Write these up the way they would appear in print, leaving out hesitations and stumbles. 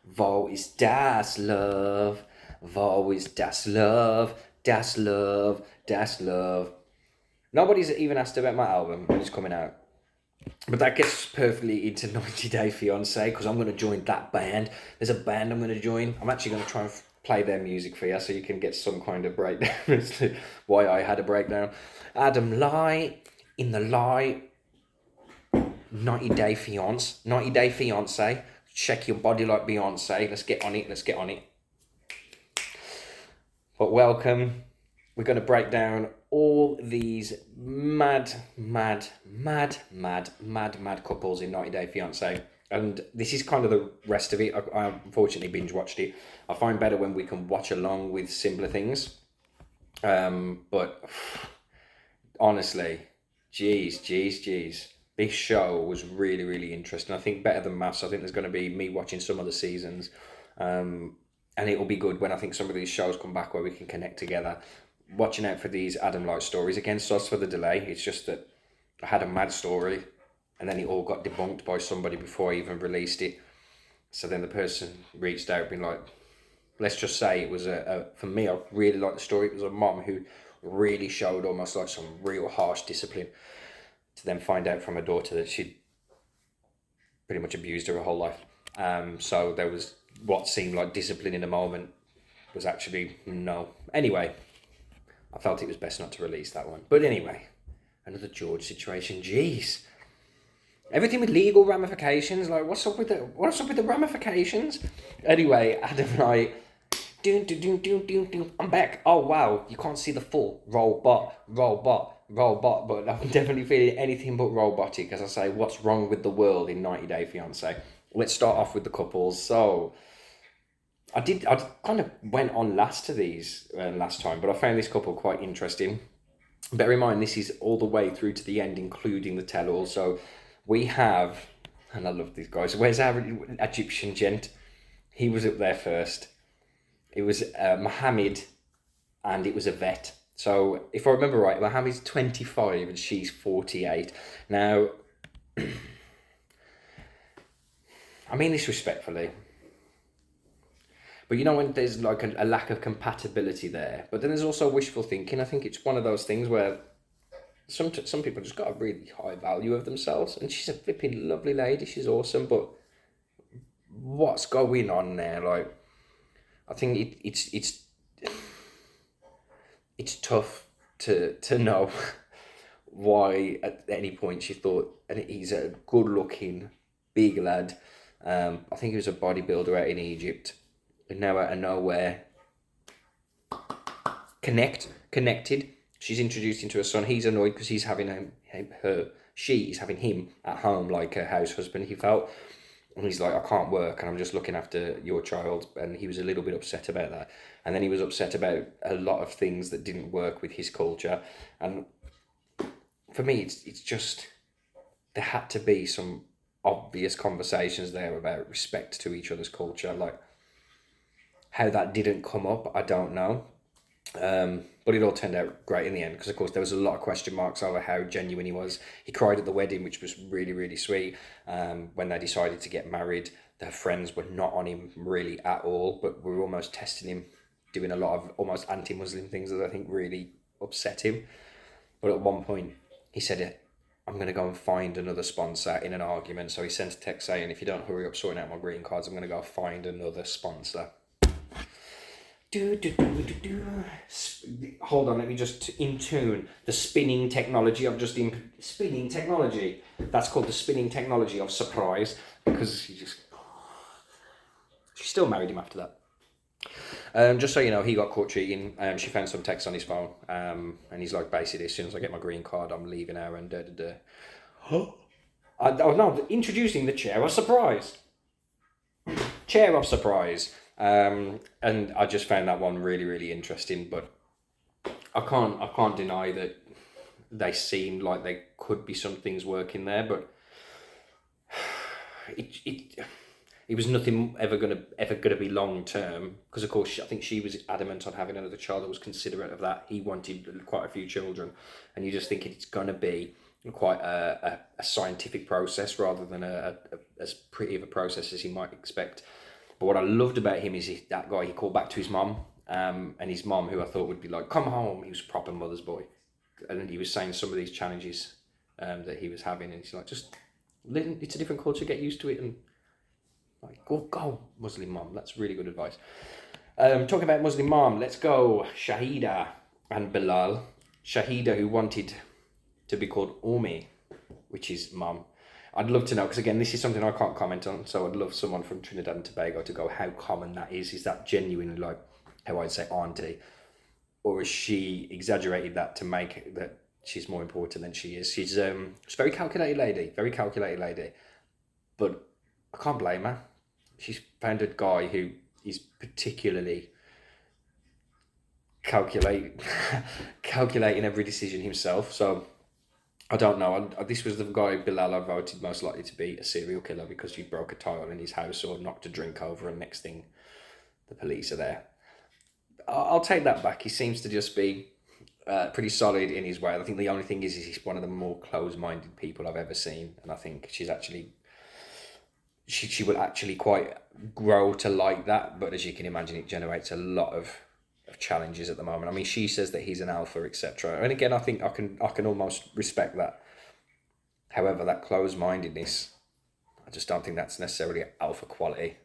Wo ist das Love? Wo ist das Love? Das Love, das Love. Nobody's even asked about my album when it's coming out. But that gets perfectly into 90 Day Fiance because I'm going to join that band. There's a band I'm going to join. I'm actually going to try and play their music for you so you can get some kind of breakdown as to why I had a breakdown. Adam Lie, In the Lie, 90 Day Fiance. 90 Day Fiance. Shake your body like Beyonce. Let's get on it. Let's get on it. But welcome. We're going to break down all these mad couples in 90 Day Fiance. And this is kind of the rest of it. I unfortunately binge watched it. I find better when we can watch along with simpler things. But honestly, geez. This show was really interesting. I think better than Maths. I think there's going to be me watching some of the seasons. And it will be good when I think some of these shows come back where we can connect together. Watching out for these Adam Light stories. Again, sorry for the delay. It's just that I had a mad story and then it all got debunked by somebody before I even released it. So then the person reached out being like, let's just say it was for me, I really liked the story. It was a mom who really showed almost like some real harsh discipline to then find out from her daughter that she'd pretty much abused her whole life. So there was what seemed like discipline in a moment was actually no. Anyway, I felt it was best not to release that one. But anyway, another George situation. Jeez, everything with legal ramifications. Like, what's up with the ramifications? Anyway, Adam Knight. I'm back. Oh wow, you can't see the full robot, but I'm definitely feeling anything but robotic as I say what's wrong with the world in 90 Day Fiance. Let's start off with the couples. So I kind of went on last to these last time, but I found this couple quite interesting. Bear in mind, this is all the way through to the end, including the tell-all. So we have, and I love these guys. Where's our Egyptian gent? He was up there first. It was Mohammed, and it was a vet. So if I remember right, Mohammed's 25 and she's 48. Now, I mean this respectfully, but you know when there's like a lack of compatibility there, but then there's also wishful thinking. I think it's one of those things where some people just got a really high value of themselves, and she's a flipping lovely lady. She's awesome, but what's going on there? Like, I think it's tough to know why at any point she thought, and he's a good looking big lad. I think he was a bodybuilder out in Egypt. And now out of nowhere, connected. She's introduced him to her son. He's annoyed because he's having she's having him at home like a house husband, he felt. And he's like, I can't work and I'm just looking after your child. And he was a little bit upset about that. And then he was upset about a lot of things that didn't work with his culture. And for me, it's just, there had to be some obvious conversations there about respect to each other's culture. Like, how that didn't come up, I don't know. But it all turned out great in the end because, of course, there was a lot of question marks over how genuine he was. He cried at the wedding, which was really sweet. When they decided to get married, their friends were not on him really at all, but were almost testing him, doing a lot of almost anti-Muslim things that I think really upset him. But at one point, he said, I'm going to go and find another sponsor in an argument. So he sent a text saying, if you don't hurry up sorting out my green cards, I'm going to go find another sponsor. Hold on, let me just in tune the spinning technology. Spinning technology. That's called the spinning technology of surprise because she still married him after that. Just so you know, he got caught cheating. She found some text on his phone, and he's like, basically, as soon as I get my green card, I'm leaving her and no, introducing the chair of surprise. Chair of surprise. And I just found that one really interesting, but I can't deny that they seemed like there could be some things working there, but it was nothing ever gonna be long term because of course I think she was adamant on having another child. That was considerate of that. He wanted quite a few children, and you just think it's gonna be quite a scientific process rather than as pretty of a process as you might expect. But what I loved about him is that guy, he called back to his mom, and his mom, who I thought would be like, come home. He was a proper mother's boy. And he was saying some of these challenges that he was having. And he's like, just, it's a different culture, get used to it. And like, go, Muslim mom. That's really good advice. Talking about Muslim mom, let's go. Shahida and Bilal. Shahida, who wanted to be called Umi, which is mom. I'd love to know, because again, this is something I can't comment on, so I'd love someone from Trinidad and Tobago to go how common that is. Is that genuinely like how I'd say auntie? Or has she exaggerated that to make that she's more important than she is? She's a very calculated lady. But I can't blame her. She's found a guy who is particularly calculating every decision himself. So I don't know. This was the guy, Bilal, I voted most likely to be a serial killer because he broke a tile in his house or knocked a drink over, and next thing, the police are there. I'll take that back. He seems to just be pretty solid in his way. I think the only thing is he's one of the more close-minded people I've ever seen, and I think she's actually she will actually quite grow to like that. But as you can imagine, it generates a lot of challenges at the moment. I mean, she says that he's an alpha, etc. And again, I think I can almost respect that. However, that closed-mindedness, I just don't think that's necessarily alpha quality.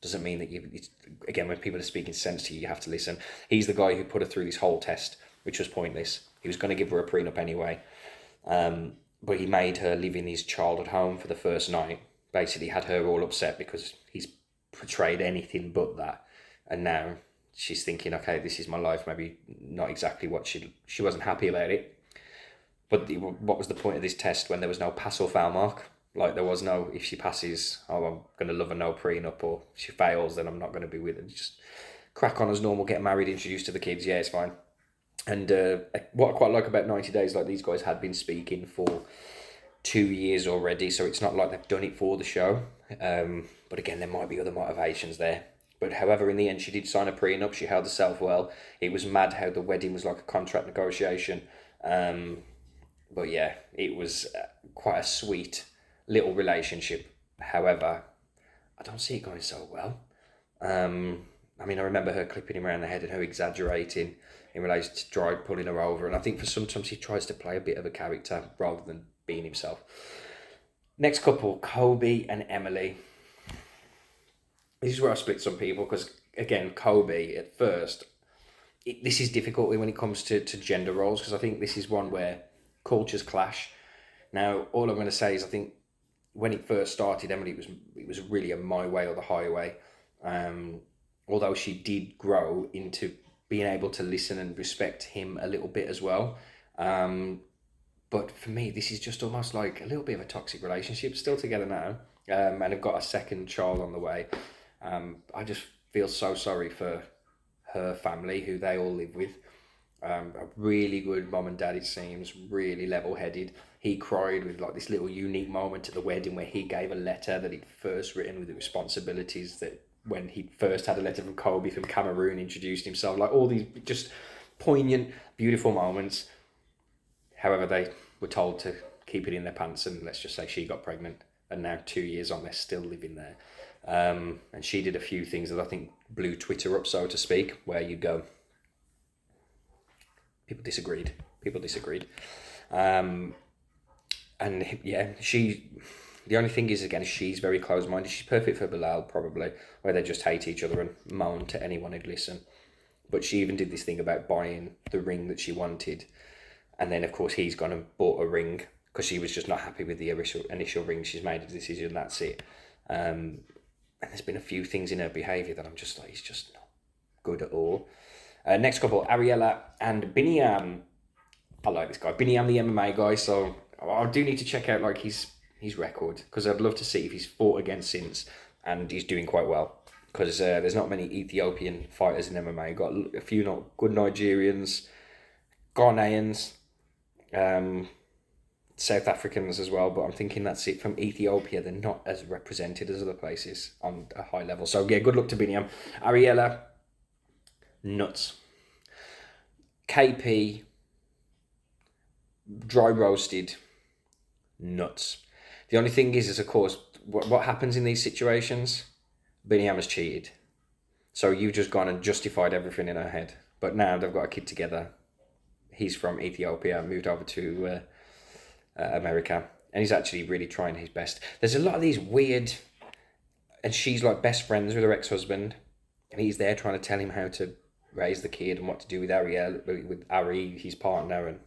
Doesn't mean that again, when people are speaking sense to you, you have to listen. He's the guy who put her through this whole test, which was pointless. He was going to give her a prenup anyway, but he made her live in his childhood home for the first night. Basically had her all upset because he's portrayed anything but that, and now she's thinking, okay, this is my life. Maybe not exactly what she wasn't happy about it. But what was the point of this test when there was no pass or fail mark? Like, there was no, if she passes, oh, I'm going to love her, no prenup, or if she fails, then I'm not going to be with her. Just crack on as normal, get married, introduced to the kids, yeah, it's fine. And what I quite like about 90 Days, like, these guys had been speaking for 2 years already, so it's not like they've done it for the show. But again, there might be other motivations there. But however, in the end, she did sign a prenup. She held herself well. It was mad how the wedding was like a contract negotiation. But yeah, it was quite a sweet little relationship. However, I don't see it going so well. I mean, I remember her clipping him around the head and her exaggerating in relation to Dry pulling her over. And I think for sometimes he tries to play a bit of a character rather than being himself. Next couple, Kobe and Emily. This is where I split some people because, again, Kobe, at first, this is difficult when it comes to gender roles, because I think this is one where cultures clash. Now, all I'm going to say is I think when it first started, Emily, it was really a my way or the highway. Although she did grow into being able to listen and respect him a little bit as well. But for me, this is just almost like a little bit of a toxic relationship. Still together now, and have got a second child on the way. I just feel so sorry for her family, who they all live with. A really good mom and dad, it seems, really level-headed. He cried with like this little unique moment at the wedding where he gave a letter that he'd first written with the responsibilities that when he first had a letter from Kobe from Cameroon, introduced himself, like all these just poignant, beautiful moments. However, they were told to keep it in their pants, and let's just say she got pregnant, and now 2 years on, they're still living there. And she did a few things that I think blew Twitter up, so to speak, where you go, people disagreed. And yeah, the only thing is, again, she's very close-minded. She's perfect for Bilal, probably, where they just hate each other and moan to anyone who'd listen. But she even did this thing about buying the ring that she wanted. And then, of course, he's gone and bought a ring because she was just not happy with the initial ring. She's made a decision, that's it. And there's been a few things in her behaviour that I'm just like, it's just not good at all. Next couple, Ariella and Biniam. I like this guy. Biniam, the MMA guy, so I do need to check out like his record, because I'd love to see if he's fought again since, and he's doing quite well. Because there's not many Ethiopian fighters in MMA. Got a few not good Nigerians, Ghanaians, South Africans as well, but I'm thinking that's it from Ethiopia. They're not as represented as other places on a high level. So yeah, good luck to Biniam. Ariella, nuts. KP, dry roasted, nuts. The only thing is of course, what happens in these situations? Biniyam has cheated. So you've just gone and justified everything in her head. But now they've got a kid together. He's from Ethiopia, moved over to America, and he's actually really trying his best. There's a lot of these weird, and she's like best friends with her ex-husband, and he's there trying to tell him how to raise the kid and what to do with Ari, his partner. And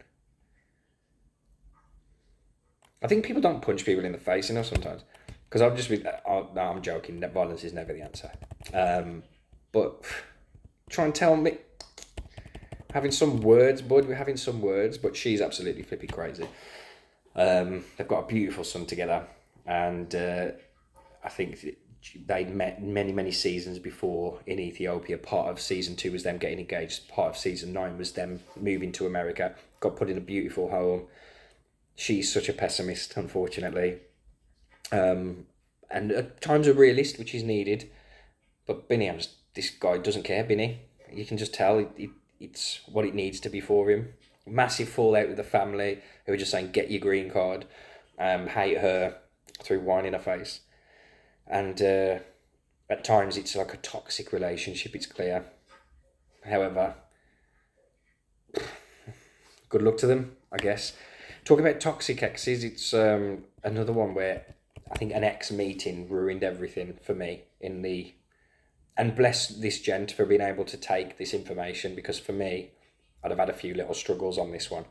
I think people don't punch people in the face enough sometimes. Because I've just been, no, I'm joking. Violence is never the answer. But try and tell me, having some words, bud. We're having some words, but she's absolutely flipping crazy. They've got a beautiful son together, and I think they'd met many seasons before in Ethiopia. Part of season 2 was them getting engaged. Part of season 9 was them moving to America. Got put in a beautiful home. She's such a pessimist, unfortunately. And at times a realist, which is needed. But this guy doesn't care, Binny. You can just tell it's what it needs to be for him. Massive fallout with the family, who are just saying, get your green card. Hate her through wine in her face. And at times it's like a toxic relationship, it's clear. However, good luck to them, I guess. Talking about toxic exes, it's another one where I think an ex meeting ruined everything for me and bless this gent for being able to take this information, because for me, I'd have had a few little struggles on this one.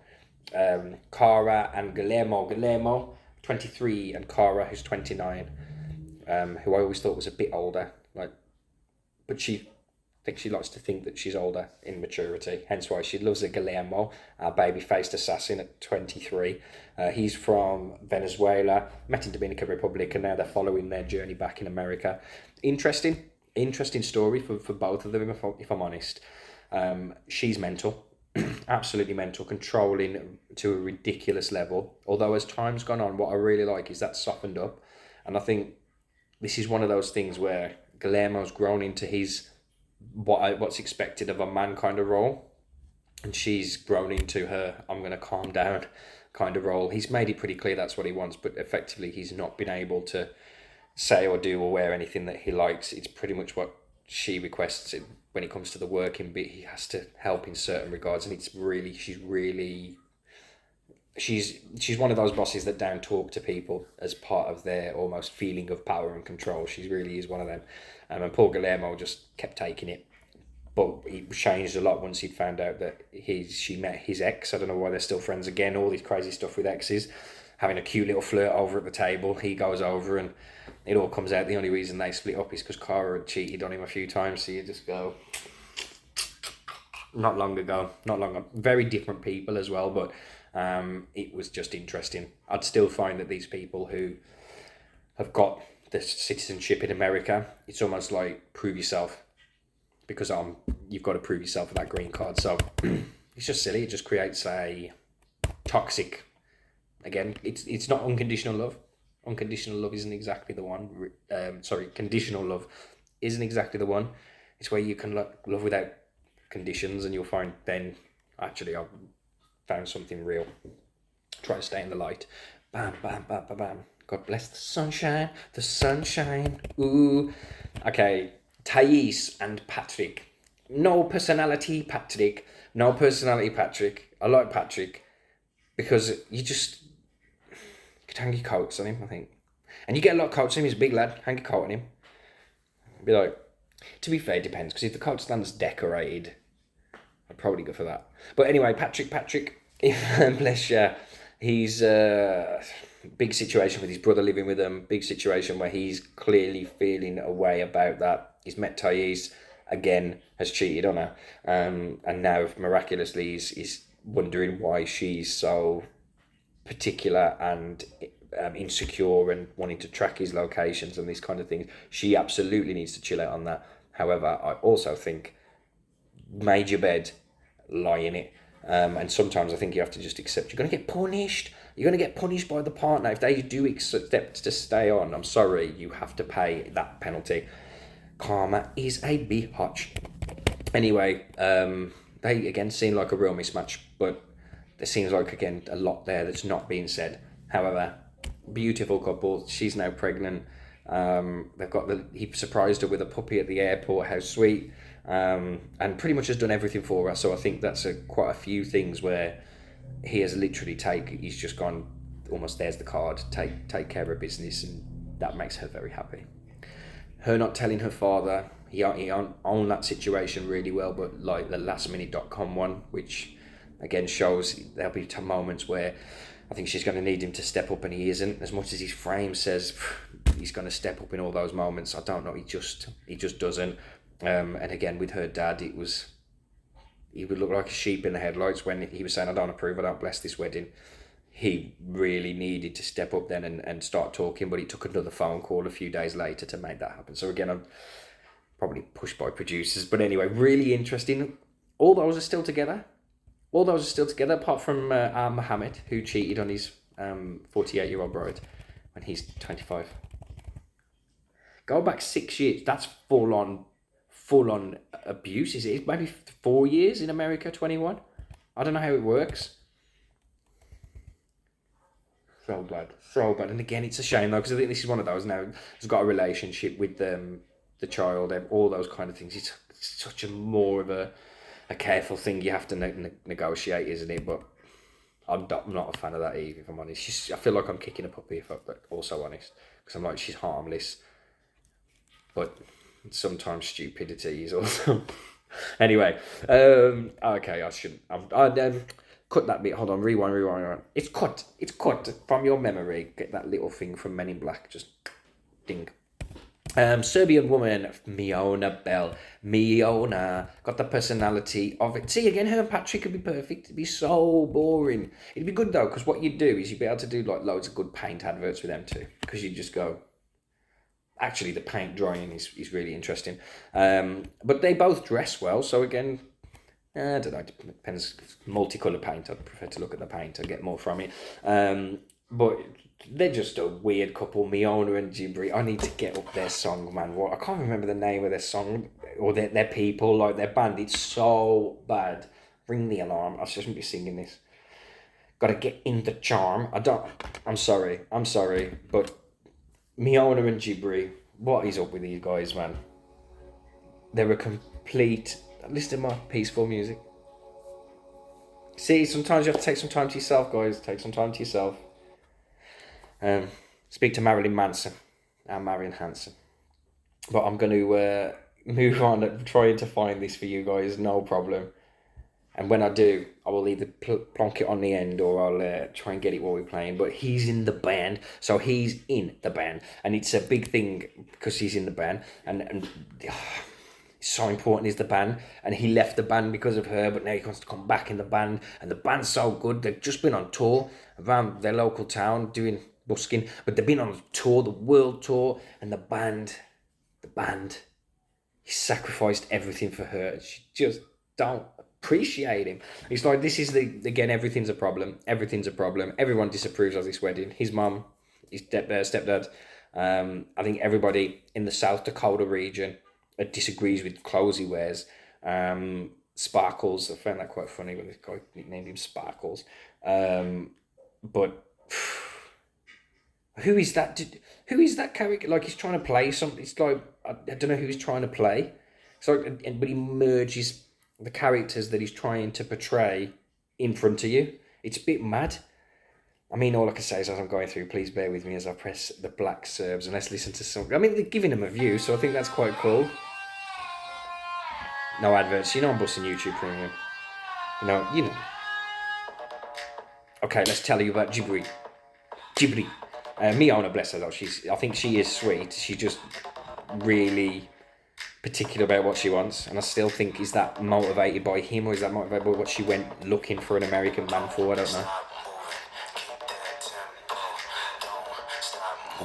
Cara and Guillermo, 23, and Cara, who's 29, who I always thought was a bit older, but I think she likes to think that she's older in maturity, hence why she loves a Guillermo, our baby-faced assassin at 23. He's from Venezuela, met in Dominican Republic, and now they're following their journey back in America. Interesting story for both of them, if I'm honest. She's mental, absolutely mental, controlling to a ridiculous level. Although as time's gone on, what I really like is that softened up. And I think this is one of those things where Guillermo's grown into his what's expected of a man kind of role, and she's grown into her I'm going to calm down kind of role. He's made it pretty clear that's what he wants, but effectively he's not been able to say or do or wear anything that he likes. It's pretty much what she requests. When it comes to the working bit, he has to help in certain regards, and it's really she's one of those bosses that don't talk to people as part of their almost feeling of power and control. She really is one of them. And poor Guillermo just kept taking it. But he changed a lot once he'd found out that she met his ex. I don't know why they're still friends again. All this crazy stuff with exes. Having a cute little flirt over at the table. He goes over and it all comes out. The only reason they split up is because Cara had cheated on him a few times. So you just go... Not long ago. Very different people as well, but it was just interesting. I'd still find that these people who have got the citizenship in America, it's almost like prove yourself, because you've got to prove yourself for that green card. So it's just silly. It just creates a toxic. Again, it's not unconditional love. Unconditional love isn't exactly the one. Conditional love isn't exactly the one. It's where you can love without conditions, and you'll find then actually I've found something real. Try to stay in the light. Bam, bam, bam, bam, bam. God bless the sunshine. The sunshine. Ooh. Okay. Thais and Patrick. No personality, Patrick. I like Patrick because you just could hang your coats on him, I think. And you get a lot of coats on him. He's a big lad. Hang your coat on him. Be like, to be fair, it depends, because if the coat stand's decorated, I'd probably go for that. But anyway, Patrick, bless you. He's big situation with his brother living with him. Big situation where he's clearly feeling a way about that. He's met Thais again, has cheated on her, and now miraculously he's wondering why she's so particular and insecure and wanting to track his locations and these kind of things. She absolutely needs to chill out on that. However, I also think made your bed, lie in it. And sometimes I think you have to just accept you're going to get punished. You're going to get punished by the partner. If they do accept to stay on, I'm sorry, you have to pay that penalty. Karma is a bitch. Anyway, they again seem like a real mismatch, but there seems like, again, a lot there that's not being said. However, beautiful couple. She's now pregnant. They've got he surprised her with a puppy at the airport. How sweet. And pretty much has done everything for her. So I think that's quite a few things where he has literally he's just gone, almost there's the card, take care of business, and that makes her very happy. Her not telling her father, he owned that situation really well, but like the lastminute.com one, which again shows there'll be moments where I think she's going to need him to step up, and he isn't. As much as his frame says he's going to step up in all those moments, I don't know, he just doesn't. And again, with her dad, he would look like a sheep in the headlights when he was saying, I don't approve, I don't bless this wedding. He really needed to step up then and start talking, but he took another phone call a few days later to make that happen. So again, I'm probably pushed by producers. But anyway, really interesting. All those are still together. Apart from Mohammed, who cheated on his 48-year-old bride when he's 25. Go back 6 years. That's full on abuse. Is it maybe 4 years in America? 21. I don't know how it works. So bad. And again, it's a shame though, because I think this is one of those now. Has got a relationship with the child, all those kind of things. It's such a more of a careful thing you have to negotiate, isn't it? But I'm not a fan of that either, if I'm honest. I feel like I'm kicking a puppy, if I'm also honest, because I'm like, she's harmless, but sometimes stupidity is also. Anyway, okay, I shouldn't. Cut that bit. Hold on, rewind. It's cut from your memory. Get that little thing from Men in Black. Just ding. Serbian woman, Miona Bell. Miona got the personality of it. See, again, her and Patrick could be perfect. It'd be so boring. It'd be good though, because what you'd do is you'd be able to do like loads of good paint adverts with them too, because you just go. Actually, the paint drying is really interesting. But they both dress well, so again, I don't know, it depends. Multicolour paint, I'd prefer to look at the paint and get more from it. But they're just a weird couple, Miona and Djibri. I need to get up their song, man. I can't remember the name of their song, or their people, like their band. It's so bad. Ring the alarm. I shouldn't be singing this. Gotta get in the charm. I'm sorry, but Miona and Djibri, what is up with these guys, man? They're a complete. Listen to my peaceful music. See, sometimes you have to take some time to yourself, guys. Take some time to yourself. Speak to Marilyn Manson and Marion Hanson. But I'm going to move on, trying to find this for you guys, no problem. And when I do, I will either plonk it on the end, or I'll try and get it while we're playing. But he's in the band, so he's in the band. And it's a big thing because he's in the band. And so important is the band, and he left the band because of her, but now he wants to come back in the band, and the band's so good. They've just been on tour around their local town doing busking, but they've been on tour, the world tour, and the band, he sacrificed everything for her. She just don't appreciate him. It's like, this is again, everything's a problem. Everyone disapproves of this wedding. His mum, his stepdad, I think everybody in the South Dakota region disagrees with clothes he wears. Sparkles, I found that quite funny when this guy nicknamed him Sparkles. But who is that? Who is that character? Like, he's trying to play something. It's like, I don't know who he's trying to play. So, but he merges the characters that he's trying to portray in front of you. It's a bit mad. I mean, all I can say is, as I'm going through, please bear with me as I press the Black Serbs and let's listen to some. I mean, they're giving him a view, so I think that's quite cool. No adverts. You know I'm busting YouTube Premium. You know. Okay, let's tell you about Djibri. Miona, bless her though. I think she is sweet. She's just really particular about what she wants, and I still think, is that motivated by him, or is that motivated by what she went looking for an American man for? I don't know.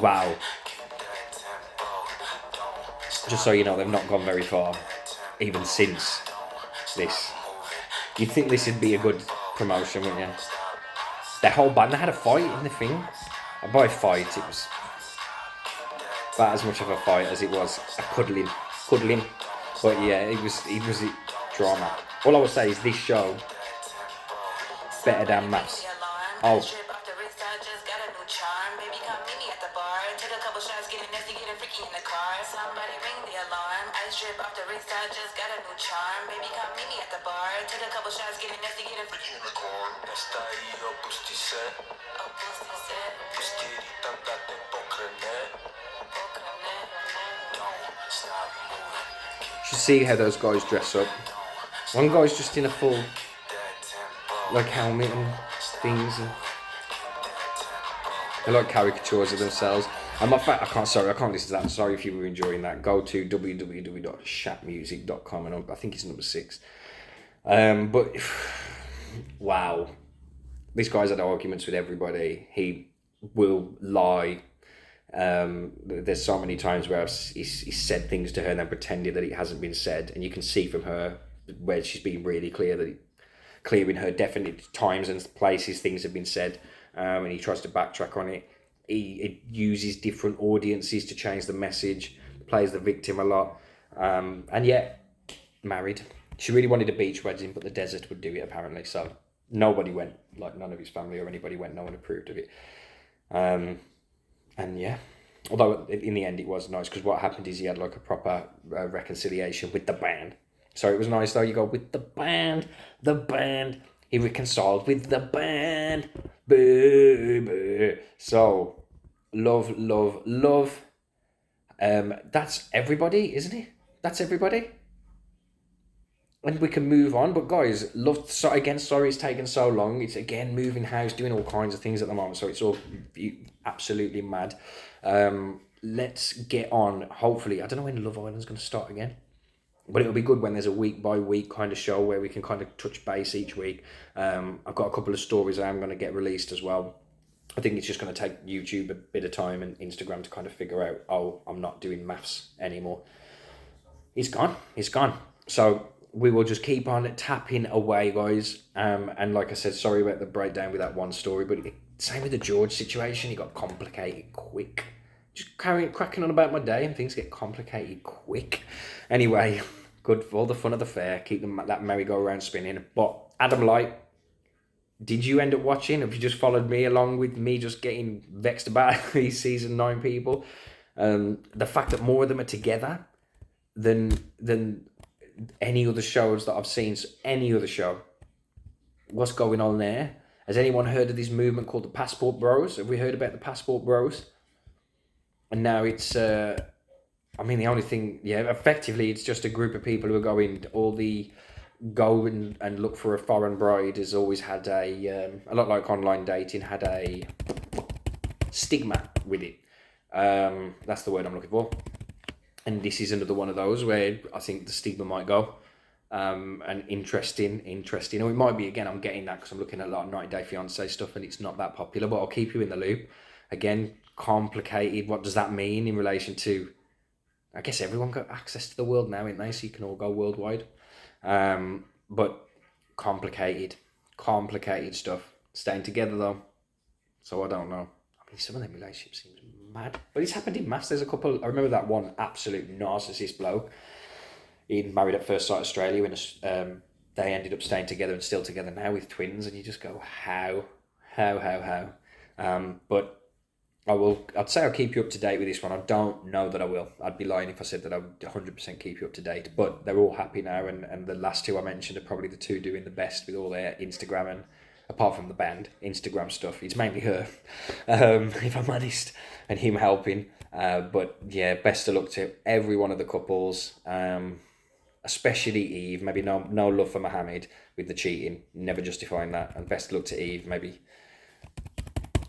Wow. Just so you know, they've not gone very far, even since this. You'd think this would be a good promotion, wouldn't you? Their whole band, they had a fight in the thing. And by fight, it was about as much of a fight as it was a cuddling. But yeah, it was drama. All I would say is this show better than Maps. Oh. Somebody ring the alarm. Ice drip off the wrist, I just got a new charm. Baby, come meet me at the bar. Took a couple shots, getting nasty, get a unicorn. Está ahí, pusti se. Pusti tanta te pokrene. Don't stop moving. You should see how those guys dress up. One guy's just in a full like helmet and things, and they're like caricatures of themselves. And I can't listen to that. Sorry if you were enjoying that. Go to www.shatmusic.com, and I think it's number 6. But wow, this guy's had arguments with everybody. He will lie. There's so many times where he's said things to her and then pretended that it hasn't been said, and you can see from her where she's been really clear in her definite times and places things have been said, and he tries to backtrack on it. He uses different audiences to change the message, plays the victim a lot, and yet married. She really wanted a beach wedding, but the desert would do it apparently, so nobody went, like none of his family or anybody went, no one approved of it. And yeah, although in the end it was nice, because what happened is he had like a proper reconciliation with the band. So it was nice though. You go with the band. He reconciled with the band, baby. So love. That's everybody, isn't it? That's everybody. And we can move on. But guys, sorry it's taken so long. It's again moving house, doing all kinds of things at the moment. So it's all absolutely mad. Let's get on. Hopefully, I don't know when Love Island's going to start again. But it'll be good when there's a week by week kind of show where we can kind of touch base each week. I've got a couple of stories I'm going to get released as well. I think it's just going to take YouTube a bit of time and Instagram to kind of figure out, oh, I'm not doing maths anymore. It's gone. So we will just keep on tapping away, guys. And like I said, sorry about the breakdown with that one story, but same with the George situation. It got complicated quick. Just cracking on about my day and things get complicated quick. Anyway, good for all the fun of the fair. Keep that merry-go-round spinning. But Adam Light, did you end up watching? Have you just followed me along with me just getting vexed about these season 9 people? The fact that more of them are together than any other shows that I've seen, any other show. What's going on there? Has anyone heard of this movement called the Passport Bros? Have we heard about the Passport Bros? And now it's, the only thing, effectively it's just a group of people who are going, go and look for a foreign bride has always had a lot like online dating, had a stigma with it. That's the word I'm looking for. And this is another one of those where I think the stigma might go. And interesting. Or it might be, again, I'm getting that because I'm looking at a lot of 90 Day Fiance stuff and it's not that popular, but I'll keep you in the loop. Again, complicated. What does that mean in relation to, I guess everyone got access to the world now, ain't they? So you can all go worldwide. But complicated stuff. Staying together though. So I don't know. I mean, some of them relationships seems mad. But it's happened in maths. There's a couple, I remember that one absolute narcissist bloke in Married at First Sight Australia when they ended up staying together and still together now with twins, and you just go, how? But I'd say I'll keep you up to date with this one. I don't know that I will. I'd be lying if I said that I would 100% keep you up to date. But they're all happy now, and the last two I mentioned are probably the two doing the best with all their Instagram and, apart from the band, Instagram stuff. It's mainly her, if I'm honest, and him helping. But yeah, best of luck to every one of the couples, especially Eve. Maybe no love for Mohammed with the cheating, never justifying that. And best of luck to Eve, maybe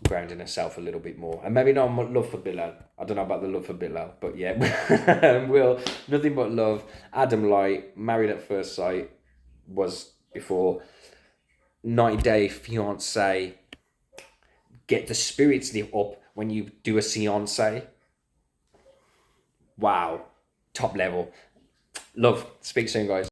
grounding herself a little bit more, and maybe no love for Bilal. I don't know about the love for Bilal, but yeah. Will, nothing but love. Adam Light, Married at First Sight was before. 90 Day Fiance, get the spirits up when you do a fiance. Wow, top level. Love. Speak soon, guys.